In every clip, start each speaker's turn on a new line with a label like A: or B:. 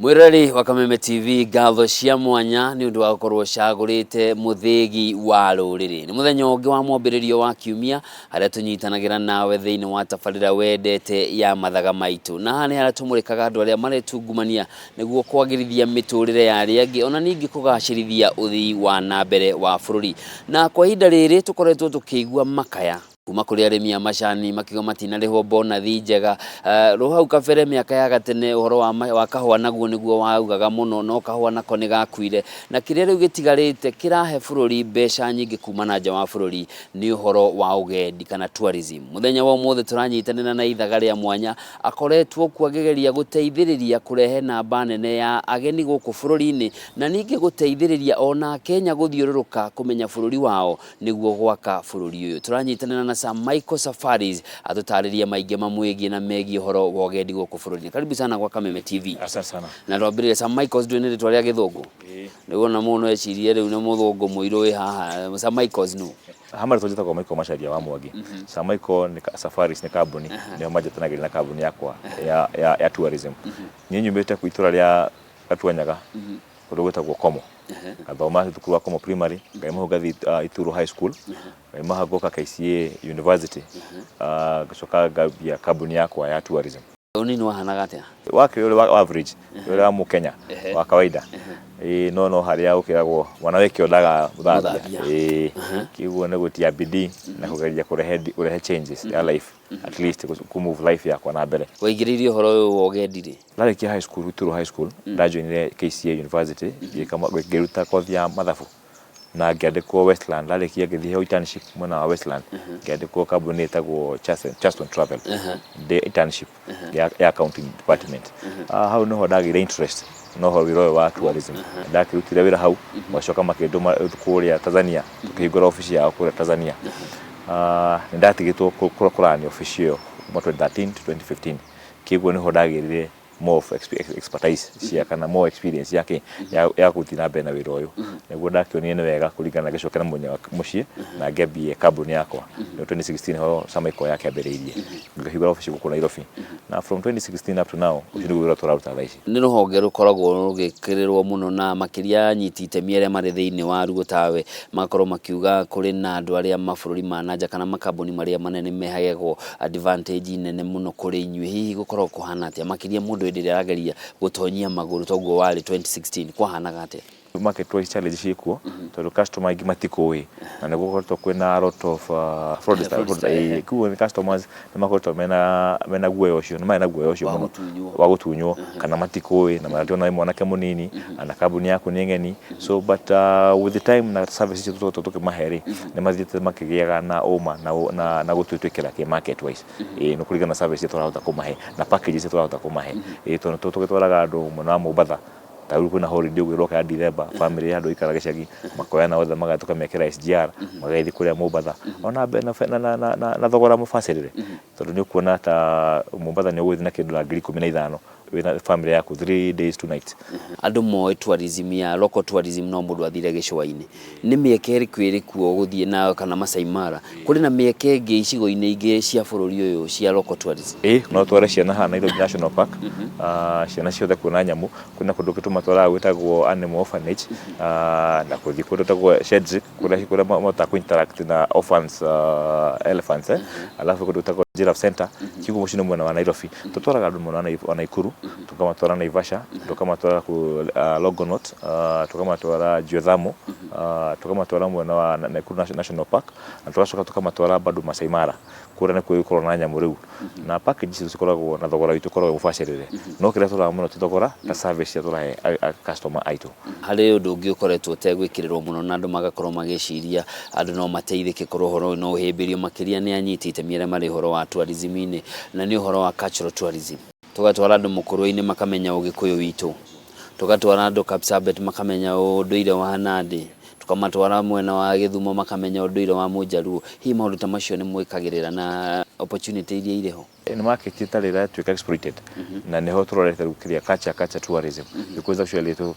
A: Mwirari wa Kameme TV ngatho cia mwanya ni undu wa gukorwo cagurite muthigi wa ruriri. Ni muthenya ungi wa mwambiririo wa kiumia haria tunyitanagira nawe thiini wa tabarira wendete ya Mathaga Maitu. Na hani haria tumurikaga andu aria maretungumania niguo kwagirithia miturire ya aria angi ona ningi kugacirithia uthii wa nambere wa bururi. Na kwa ihinda riri tukoretwo tukigua makaya kuma kuri arimi a macani makigo matinarihwo bonathi njega hau kabere miaka ya gatene uhoro wa kahua naguo niguo waugaga muno no kahua nako ni gakuire na kiria riu gitigarite kirahe bururi mbeca nyingi kuma na nja wa bururi ni uhoro wa ugendi kana tourism. Muthenya wa umuthi turanyitanira na ithaga ria mwanya akoretwo kwagegeria guteithiriria kurehe namba nene ya ageni guku bururi-ini na ningi guteithiriria ona Kenya guthiururuka kumenya bururi wao niguo gwaka bururi uyu. Turanyitanira na Michael Safaris atutariria maingi mamwegi na megi horo wa ugendi guku bururi. Karibu sana kwa Kameme TV.
B: Asante sana.
A: Na twambirire Michael ndwene ritwa ria githungu. Niguona muno ecirie riu ni muthungu muiru wi haha. Michael no.
B: Hamari tujita kwa Michel Macharia wa Mwangi. Michael ni Safaris ni kambuni ni majatanagiri na kambuni yakwa ya tourism. Ni nyumbete ku itura ria Gatwanyaga. Kundu gwitagwo Komo. Gathoma thukuru wa Komo primary, ngaima gathi Ituru high school, ngaima hagoka KCA university, gacoka ngambia kambuni yakwa ya tourism.
A: Unini wahanaga atia?
B: Wake ule wa average, ule wa Mukenya wa kawaida. No haria ukiragwo mwana weke odaga muthambia. Kiguo ne gutia bidii na kugeria kurehe changes ya life, at least ku move life yakwa na mbere.
A: Waigiririe horo wa ugendi ri?
B: Arikia high school, Ituru high school, ndajoinire KCA university, ngeruta kothi ya mathabu na ngiandikwo Westland. Arikia ngithie internship mwena wa Westland, ngiandikwo kambuni etagwo Just on Travel, the internship ya accounting department. Hau no ndagire interest no ho wiro wa tourism, ndakirutire wira hau macoka makinduma kuria Tanzania, tukihingura office ya kuria Tanzania. Ndatigitwo kurani office yo kuma 2013 to 2015. Kiguo niho ndagirire more of expertise cia kana more experience yake ya kutina bena wiro uyu niguo ndakionire ni wega kuringana gicokera munya mucie na ngambie kambuni yakwa no 2016 ho Samaiko yake ambiriirie ngahigura office guku Nairobi na from 2016 up to now ucindu wira turaruta thaici
A: ni ruhonge rukoragwo rugikirirwo muno na makiria nyitite miere mari thiini wa rugo tawe makorwo makiuga kuri na andu aria mabururi mananja kana makambuni maria manene mehagego advantage nene muno kuri inyui hihi gukorwo kuhana atia makiria mundu ndiria arageria gutonyia maguru toguo wari 2016 kwahanaga atia?
B: Market price challenge cikuo tondu customer ingi matikuwi na niguo gukorwo kwina a lot of fraudsters kuo ni customers ni makorwo mena guoya ucio ni mena guoya ucio muno wa gutunywo kana matikuwi na marationa ni mwanake munini na kambuni yaku ni ngeni so but with the time na services tukimaheri ni mathiite makigiaga na uma na gutwitwikira ki market wise no kurigana services turahota kumahe na packages turahota kumahe tondu tugitwaraga andu mwana wa Mombasa tauru kuna holiday ugiroka ya December family yandu ikara gicagi makoyana othe magatuka mekera SGR magaithi kuria Mombasa ona na thogora mufacirire tondu ni kuona ta Mombasa ni ugithi na kindu la 15 wina family yaku 3 days 2 nights.
A: Andu moe tourism ya local tourism no mundu athire gicwa-ini ni mieke iriku irikuo guthie na kana Masai Mara kuri na mieke ingi icigo-ini ingi cia bururi uyu cia local tourism?
B: No tware ciana ha Nairobi National Park, ciana ciothe kuona nyamu kuna kundu gituma twara gwitagwo animal orphanage na kuthi kundu tagwo Shedrick kuria mota ku interact na orphans elephants alafu kundu tagwo giraffe center kiguo mucino mwena wa Nairobi tutwaraga andu mwena wa Naikuru tukamatwara Naivasha tukamatwara ku Longonot tukamatwara Juodhamo tukamatwara mwena wa Nakuru National Park na tukacoka tukamatwara bado Masai Mara kuria ni kuikorwo na nyamu riu na packages cikoragwo na thogora witu korwo gufacirire no kiria turaga muno tithogora ta service ya turahe customer aitu
A: hari undu ungi ukoretwo tegwikirirwo muno na andu magakorwo magiciria andu no mateithike korwo horo no uhimbirio makiria ni anyitite miere mari horo wa tourism-ini na ni horo wa cultural tourism. Tugatwara andu mukurwe-ini makamenya ugikuyu witu, tugatwara andu Kapsabet makamenya unduire wa Nandi, tukamatwara mwena wa Githumo makamenya unduire wa Mujaruo. Hi maundu ta macio ni mwikagirira na opportunity iria iriho?
B: ni market itarira to exploited na neho turorete gukiria culture tourism because actually to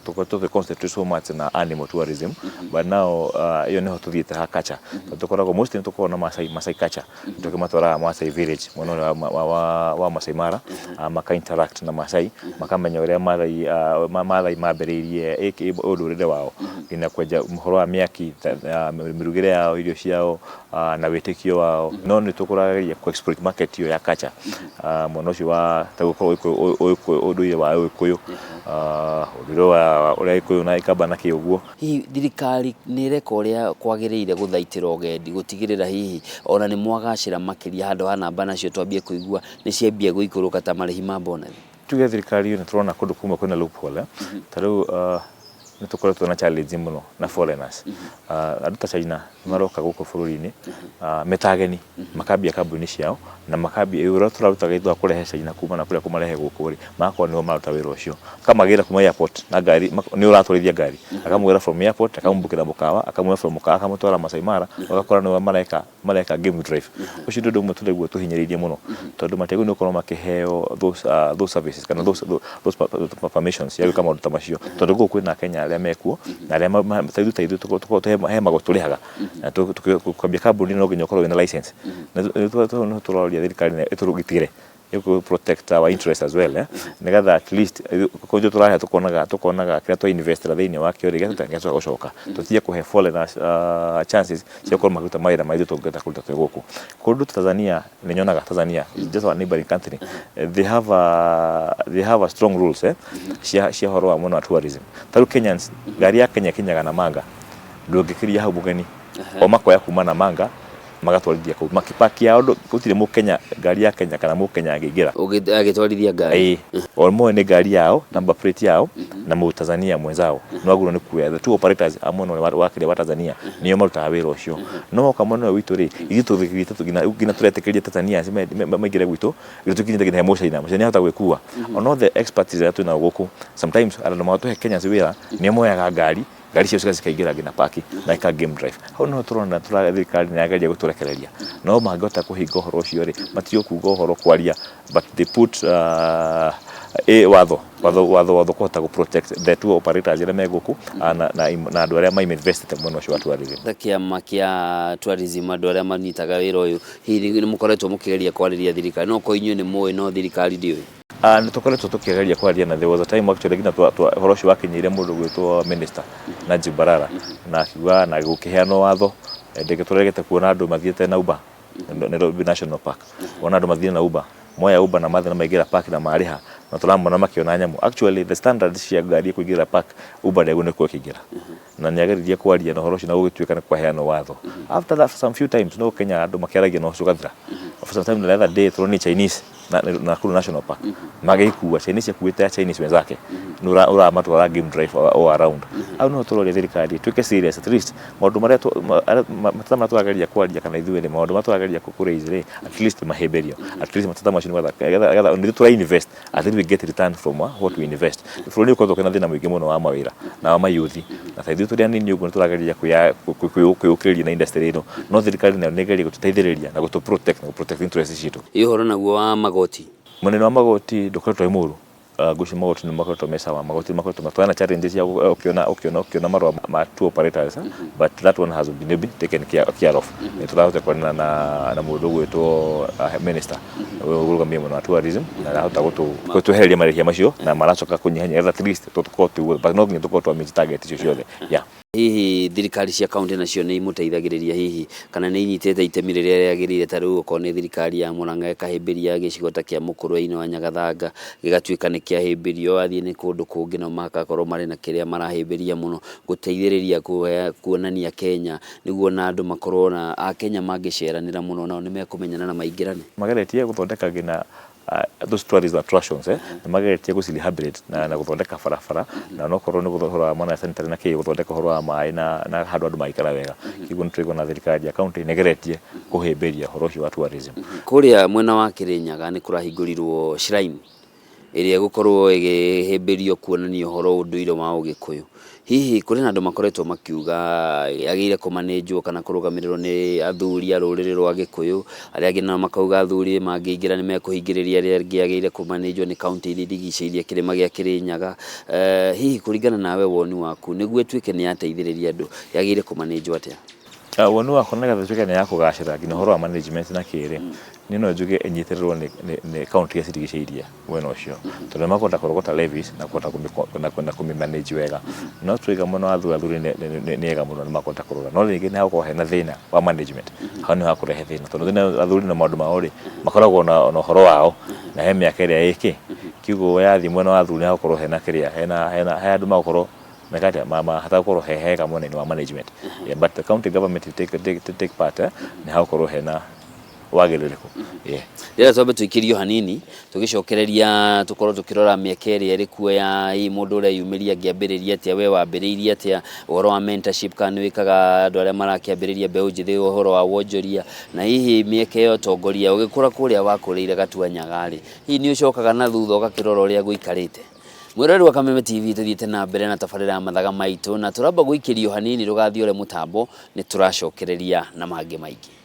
B: concentrate so much na animal tourism but now iyo neho tuthiete ha culture tukoragwo mostly tukoragwo na Masai culture tukimatwara Masai village muno wa Masai Mara maka interact na Masai makamenya uria Maathai mamberirie ururire wao ina kwenja muhoro wa miaki mirugire yao irio ciao na witikio wao no ni tukurageria ku exploit market iyo ya culture muno cio wa tagukorwo unduire wa Gikuyu uriro wa uria Gikuyu na ikamba na kiuguo.
A: Hihi thirikari ni reka uria kwagiriire guthaitira ugendi gutigirira hihi ona ni mwagacira makiria handu ha namba nacio twambie kuigua ni ciambia guikuruka ta marihi ma bonathi
B: tuge thirikari ni turona kundu kumwe kwina loophole tariu ni tukoretwo na challenge muno na foreigners andu ta China maroka guko bururi-ini metageni makambia kambuni ciao na makambia euro turarutaga ithu akurehe China kuma na kuria kumarehe guku ri makwa niho maruta wira ucio kamagira kuma airport na ngari ni uratwarithia ngari akamwira from airport akamumbukira mukawa akamwira from mukawa akamutwara Masai Mara agakora ni mareka game drive ucio ndu ndumwe tulegwo tuhinyiririe muno tondu mategu ni ukorwo makiheo those services kana those permissions ya kama ruta macio tondu guku na Kenya aria mekuo na aria mathaithu tuko he magoturihaga na tukambia kambuni no nginya ukorwo na license na turoria thirikari na iturugitire yuko protect our interest as well nigatha at least konjo turahe tukonaga kira to investor thini wa kio rigetha ngeso gucoka tutie kuhe foreigners chances cia kukorwo makuta maira maithu tungeta kuruta twi guku kundu Tanzania ni nyonaga Tanzania is just a neighboring country they have a strong rules cia horo wa muno tourism taru Kenyans gari ya Kenya na manga ndungikiria hau mugeni o makoya kuma na manga magatwarithia kuu makipaki yao gutire mu Kenya gari ya Kenya kana mu Kenya ngigira
A: agitwarithia ngari
B: olmo ni gari yao number plate yao na mu Tanzania mwenzao no aguno ni kuya the two operators amono wakire wa Tanzania niyo maruta wira ucio no kamono witu ri ithu thigirite tugina turetekeria Tanzania maigire gwitu gitukinyite gina emotion ina mshani hata gwikua ono the expertise yatu na guku sometimes arano matu Kenya wira ni moyaga ngari cio cikaingira ngina paki na ika game drive hau no turona thirikari ni agaria guturekereria no mangota kuhinga horo ucio ri matio kuga horo kwaria but they put watho kuhota gu protect the two operators ira meguku na andu aria mai invested muno cio tourism
A: kiama kia tourism andu aria manitaga wira uyu hihi ni mukoretwo mukigeria kwariria thirikari no ko inyu ni muwe no thirikari ndiwe
B: ni tukoretwo tukigeria kwaria na there was a time actually gina horo ucio wakinyire mundu gwitwo minister na Jibarara na kiuga na gukiheano watho ndege turegete kuona andu mathiete na Uber Nairobi National Park ona andu mathiete na Uber moya Uber na mathina maigira park na mariha na turamona makiona nyamu actually the standards cia ngari kuigira park Uber ndego nikuo kigira na niageririe kwaria na horo ucio na gugituika ni kwaheano watho after that some few times no Kenya andu makiaragia no cugathira for some time the other day turoni Chinese na Kuru National Park magikuwa Chinese kuita Chinese wenzake ura matwara game drive all around au no turori thirikari tuke serious at least maundu maria matama twagaria kwaria kana ithuere maundu matwagaria kukuraizire at least maheberio at least matama machine gatha ndi tura invest at least we get return from what we invest fulani uko thokena thina mwingi muno wa mawira na wa mayuthi na thaithu turia nini ugo turagaria kuyukiria na industry ino no thirikari na negeria gututaithiriria na protect interest citu
A: ihoro naguo wa magoti
B: munene wa magoti ndukoretwo imuru gushi magoti ni makoretwo mesawa magoti makoretwo matwana challenges ya ukiona marwa ma two operators but that one has been taken care of turahota kwana na mundu gwitwo minister urugamia muno wa tourism na rahota gutuhereria marihia macio na maracoka kunyihanya at least tutukotu but no nginya tukotu meet target icio ciothe
A: hihi thirikari cia kaunti nacio ni imuteithagiriria hihi kana ni inyitete itemi riria riagirire ta riu uko ni thirikari ya Murang'a ikahimbiria gicigo ta kia Mukurwe-ini wa Nyagathanga gigatuika ni kiahimbirio athie ni kundu kungi no makakorwo mari na kiria marahimbiria muno guteithiriria kuonania Kenya niguo na andu makorwo na a Kenya mangiceranira muno nao ni mekumenyana na maingirane
B: mageretie guthondeka gina those tourism attractions mageretie gucirehabilitate na guthondeka barabara na no korwo ni guthondeka mana sanitary na kii guthondeka horo wa mai na handu andu maikara wega kiguo nitwego na thirikari ya county negeretie kuhimbiria horo ucio wa tourism
A: kuria mwena wa Kirinyaga ni kurahingurirwo shrine iria gukorwo igihimbirio kuonania uhoro unduire wa Ugikuyu. Hihi kuri na andu makoretwo makiuga yagire kumanenjwo kana kurugamirirwo ni athuri a ruriri rwa Gikuyu, aria angi na makauga athuri mangiingira ni mekuhingiriria aria angi yagire kumanenjwo ni county iria irigiceirie kirima gia Kirinyaga. Hihi kuringana nawe woni waku niguo ituike ni yateithiriria andu yagire kumanenjwo atia?
B: Woni wakwa nĩgetha ĩtuĩke nĩ ya kũgacĩra nginya ũhoro wa management na kĩrĩ niĩ no njuge ĩnyitĩrĩrwo nĩ county iria cirigicĩirie mwena ũcio, tondũ nĩmakũhota kũrogota levies na kũhota kũmĩmanage wega. No tũiga mũno athuri nĩ ega mũno nĩmakũhota kũrora, no rĩngĩ nĩ hakorwo hena thĩna wa management, hau nĩ hakũrehe thĩna, tondũ thĩna athuri na maũndũ mao rĩ makoragwo na ũhoro wao na he mĩaka ĩrĩa ĩkĩ kiugo yathi mwena wa athuri hakorwo hena kĩrĩa he andũ magũkorwo mekata hata gukorwo hega mwena wa management. But the county government to take part ni hakorwo hena wagĩrĩrĩku.
A: Rĩrĩa twambe tũikĩrio hanini tũgicokereria tukorwo tukirora mĩaka ĩrĩa ĩrĩ kuo ya hii mũndũ ũrĩa yumĩria ngĩambĩrĩria atĩa, we wambĩrĩirie atĩa, ũhoro wa mentorship kana wĩkaga andũ arĩa marakĩambĩrĩria mbeũ njĩthĩ ũhoro wa wonjoria, na hihi mĩaka ĩyo tongoria ũgĩkũra kũrĩa wakũrĩire Gatuanyaga rĩ, hihi nĩ ũcokaga na thutha ũgakĩrora ũrĩa gũikarĩte? Mwirori wa Kameme TV tuthiĩte na mbere na tabarĩra ya Mathaga Maitu, na turamba gũikĩrio hanini rugathiĩ ore mutambo nĩ tũracokereria na mangĩ maingĩ.